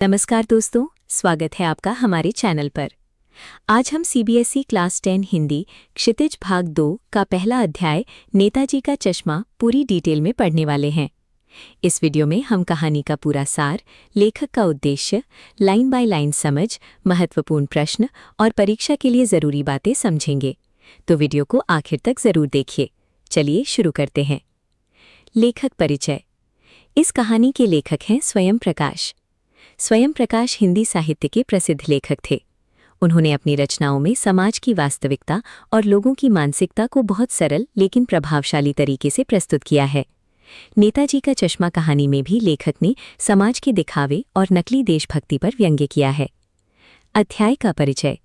नमस्कार दोस्तों, स्वागत है आपका हमारे चैनल पर। आज हम सीबीएसई क्लास 10 हिंदी क्षितिज भाग 2 का पहला अध्याय नेताजी का चश्मा पूरी डिटेल में पढ़ने वाले हैं। इस वीडियो में हम कहानी का पूरा सार, लेखक का उद्देश्य, लाइन बाय लाइन समझ, महत्वपूर्ण प्रश्न और परीक्षा के लिए ज़रूरी बातें समझेंगे। तो वीडियो को आखिर तक ज़रूर देखिए। चलिए शुरू करते हैं। लेखक परिचय। इस कहानी के लेखक हैं स्वयं प्रकाश। स्वयं प्रकाश हिंदी साहित्य के प्रसिद्ध लेखक थे। उन्होंने अपनी रचनाओं में समाज की वास्तविकता और लोगों की मानसिकता को बहुत सरल लेकिन प्रभावशाली तरीके से प्रस्तुत किया है। नेताजी का चश्मा कहानी में भी लेखक ने समाज के दिखावे और नकली देशभक्ति पर व्यंग्य किया है। अध्याय का परिचय।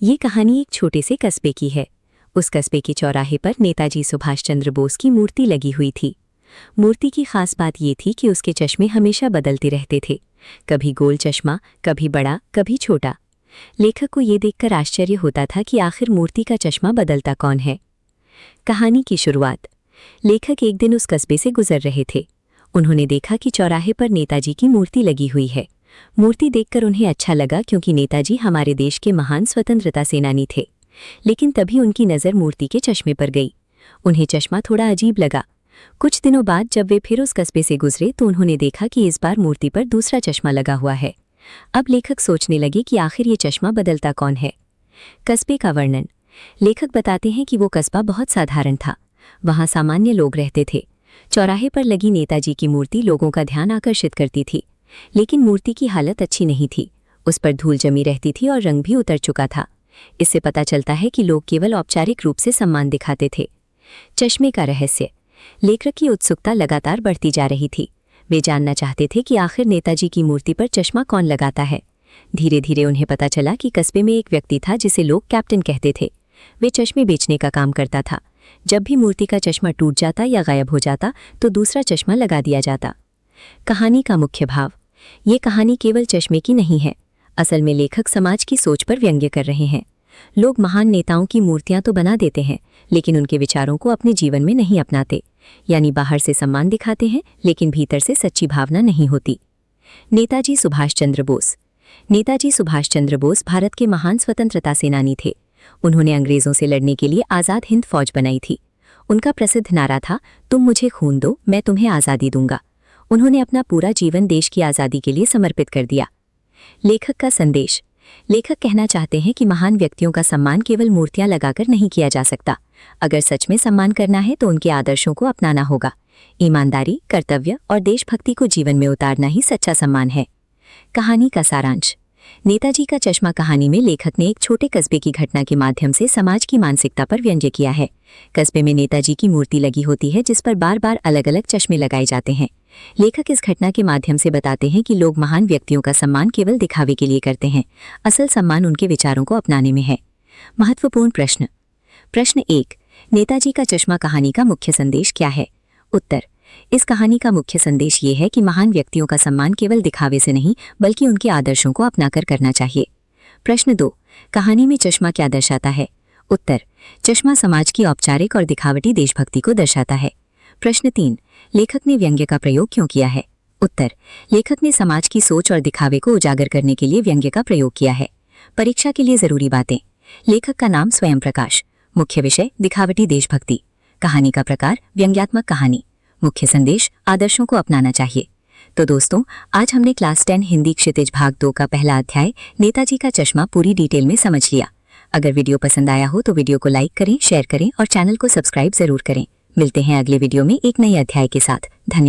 ये कहानी एक छोटे से कस्बे की है। उस कस्बे के चौराहे पर नेताजी सुभाष चंद्र बोस की मूर्ति लगी हुई थी। मूर्ति की खास बात ये थी कि उसके चश्मे हमेशा बदलते रहते थे, कभी गोल चश्मा, कभी बड़ा, कभी छोटा। लेखक को ये देखकर आश्चर्य होता था कि आखिर मूर्ति का चश्मा बदलता कौन है। कहानी की शुरुआत। लेखक एक दिन उस कस्बे से गुजर रहे थे। उन्होंने देखा कि चौराहे पर नेताजी की मूर्ति लगी हुई है। मूर्ति देखकर उन्हें अच्छा लगा क्योंकि नेताजी हमारे देश के महान स्वतंत्रता सेनानी थे। लेकिन तभी उनकी नज़र मूर्ति के चश्मे पर गई। उन्हें चश्मा थोड़ा अजीब लगा। कुछ दिनों बाद जब वे फिर उस कस्बे से गुजरे तो उन्होंने देखा कि इस बार मूर्ति पर दूसरा चश्मा लगा हुआ है। अब लेखक सोचने लगे कि आखिर ये चश्मा बदलता कौन है। कस्बे का वर्णन। लेखक बताते हैं कि वो कस्बा बहुत साधारण था। वहाँ सामान्य लोग रहते थे। चौराहे पर लगी नेताजी की मूर्ति लोगों का ध्यान आकर्षित करती थी, लेकिन मूर्ति की हालत अच्छी नहीं थी। उस पर धूल जमी रहती थी और रंग भी उतर चुका था। इससे पता चलता है कि लोग केवल औपचारिक रूप से सम्मान दिखाते थे। चश्मे का रहस्य। लेखक की उत्सुकता लगातार बढ़ती जा रही थी। वे जानना चाहते थे कि आखिर नेताजी की मूर्ति पर चश्मा कौन लगाता है। धीरे धीरे उन्हें पता चला कि कस्बे में एक व्यक्ति था जिसे लोग कैप्टन कहते थे। वे चश्मे बेचने का काम करता था। जब भी मूर्ति का चश्मा टूट जाता या गायब हो जाता तो दूसरा चश्मा लगा दिया जाता। कहानी का मुख्य भाव। ये कहानी केवल चश्मे की नहीं है। असल में लेखक समाज की सोच पर व्यंग्य कर रहे हैं। लोग महान नेताओं की मूर्तियां तो बना देते हैं, लेकिन उनके विचारों को अपने जीवन में नहीं अपनाते। यानी बाहर से सम्मान दिखाते हैं, लेकिन भीतर से सच्ची भावना नहीं होती। नेताजी सुभाष चंद्र बोस। नेताजी सुभाष चंद्र बोस भारत के महान स्वतंत्रता सेनानी थे। उन्होंने अंग्रेजों से लड़ने के लिए आज़ाद हिंद फौज बनाई थी। उनका प्रसिद्ध नारा था, तुम मुझे खून दो, मैं तुम्हें आज़ादी दूंगा। उन्होंने अपना पूरा जीवन देश की आज़ादी के लिए समर्पित कर दिया। लेखक का संदेश। लेखक कहना चाहते हैं कि महान व्यक्तियों का सम्मान केवल मूर्तियां लगाकर नहीं किया जा सकता। अगर सच में सम्मान करना है तो उनके आदर्शों को अपनाना होगा। ईमानदारी, कर्तव्य और देशभक्ति को जीवन में उतारना ही सच्चा सम्मान है। कहानी का सारांश। नेताजी का चश्मा कहानी में लेखक ने एक छोटे कस्बे की घटना के माध्यम से समाज की मानसिकता पर व्यंग्य किया है। कस्बे में नेताजी की मूर्ति लगी होती है जिस पर बार बार अलग अलग चश्मे लगाए जाते हैं। लेखक इस घटना के माध्यम से बताते हैं कि लोग महान व्यक्तियों का सम्मान केवल दिखावे के लिए करते हैं। असल सम्मान उनके विचारों को अपनाने में है। महत्वपूर्ण प्रश्न। प्रश्न 1। नेताजी का चश्मा कहानी का मुख्य संदेश क्या है? उत्तर। इस कहानी का मुख्य संदेश ये है कि महान व्यक्तियों का सम्मान केवल दिखावे से नहीं बल्कि उनके आदर्शों को अपनाकर करना चाहिए। प्रश्न 2। कहानी में चश्मा क्या दर्शाता है? उत्तर। चश्मा समाज की औपचारिक और दिखावटी देशभक्ति को दर्शाता है। प्रश्न 3। लेखक ने व्यंग्य का प्रयोग क्यों किया है? उत्तर। लेखक ने समाज की सोच और दिखावे को उजागर करने के लिए व्यंग्य का प्रयोग किया है। परीक्षा के लिए ज़रूरी बातें। लेखक का नाम स्वयं प्रकाश। मुख्य विषय दिखावटी देशभक्ति। कहानी का प्रकार व्यंग्यात्मक कहानी। मुख्य संदेश आदर्शों को अपनाना चाहिए। तो दोस्तों, आज हमने क्लास 10 हिंदी क्षितिज भाग 2 का पहला अध्याय नेताजी का चश्मा पूरी डिटेल में समझ लिया। अगर वीडियो पसंद आया हो तो वीडियो को लाइक करें, शेयर करें और चैनल को सब्सक्राइब जरूर करें। मिलते हैं अगले वीडियो में एक नए अध्याय के साथ। धन्यवाद।